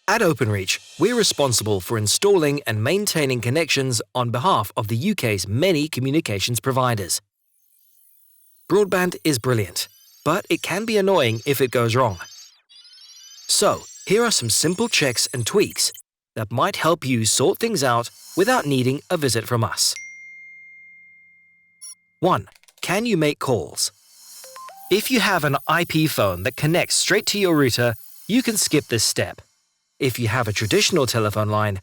At OpenReach, we're responsible for installing and maintaining connections on behalf of the UK's many communications providers. Broadband is brilliant, but it can be annoying if it goes wrong. So, here are some simple checks and tweaks that might help you sort things out without needing a visit from us. 1. Can you make calls? If you have an IP phone that connects straight to your router, you can skip this step. If you have a traditional telephone line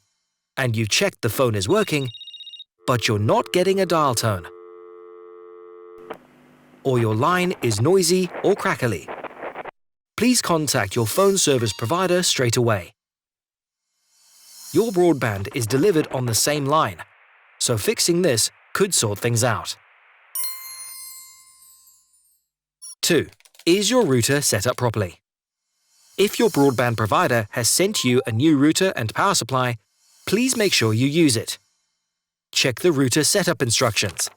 and you've checked the phone is working, but you're not getting a dial tone, or your line is noisy or crackly, please contact your phone service provider straight away. Your broadband is delivered on the same line, so fixing this could sort things out. 2. Is your router set up properly? If your broadband provider has sent you a new router and power supply, please make sure you use it. Check the router setup instructions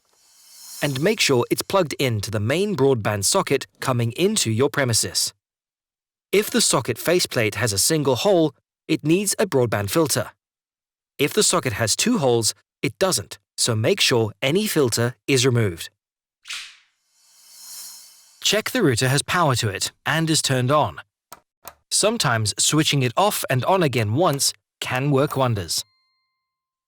and make sure it's plugged into the main broadband socket coming into your premises. If the socket faceplate has a single hole, it needs a broadband filter. If the socket has 2 holes, it doesn't, so make sure any filter is removed. Check the router has power to it and is turned on. Sometimes switching it off and on again once can work wonders.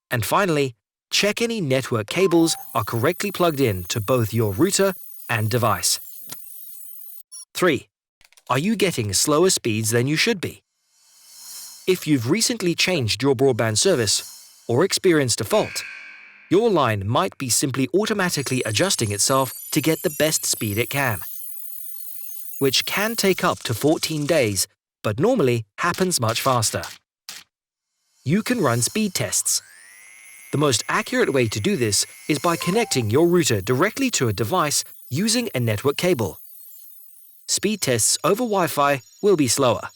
And finally, check any network cables are correctly plugged in to both your router and device. 3. Are you getting slower speeds than you should be? If you've recently changed your broadband service or experienced a fault, your line might be simply automatically adjusting itself to get the best speed it can, which can take up to 14 days, but normally happens much faster. You can run speed tests. The most accurate way to do this is by connecting your router directly to a device using a network cable. Speed tests over Wi-Fi will be slower.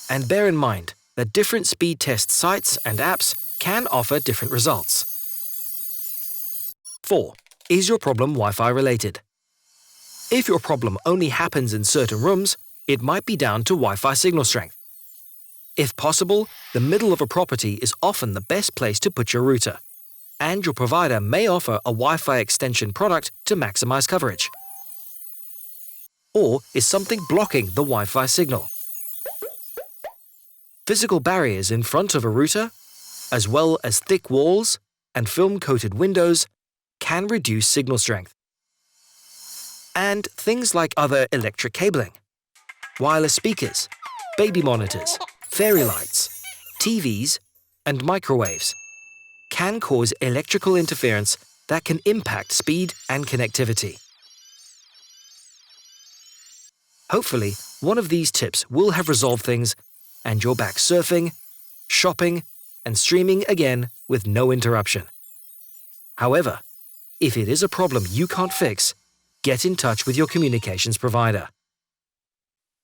And bear in mind that different speed test sites and apps can offer different results. 4. Is your problem Wi-Fi related? If your problem only happens in certain rooms, it might be down to Wi-Fi signal strength. If possible, the middle of a property is often the best place to put your router, and your provider may offer a Wi-Fi extension product to maximize coverage. Or is something blocking the Wi-Fi signal? Physical barriers in front of a router, as well as thick walls and film-coated windows, can reduce signal strength. And things like other electric cabling, wireless speakers, baby monitors, fairy lights, TVs, and microwaves can cause electrical interference that can impact speed and connectivity. Hopefully, one of these tips will have resolved things and you're back surfing, shopping, and streaming again with no interruption. However, if it is a problem you can't fix, get in touch with your communications provider.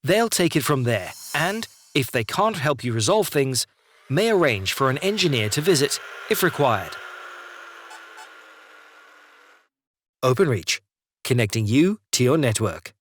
They'll take it from there and, if they can't help you resolve things, may arrange for an engineer to visit if required. OpenReach, connecting you to your network.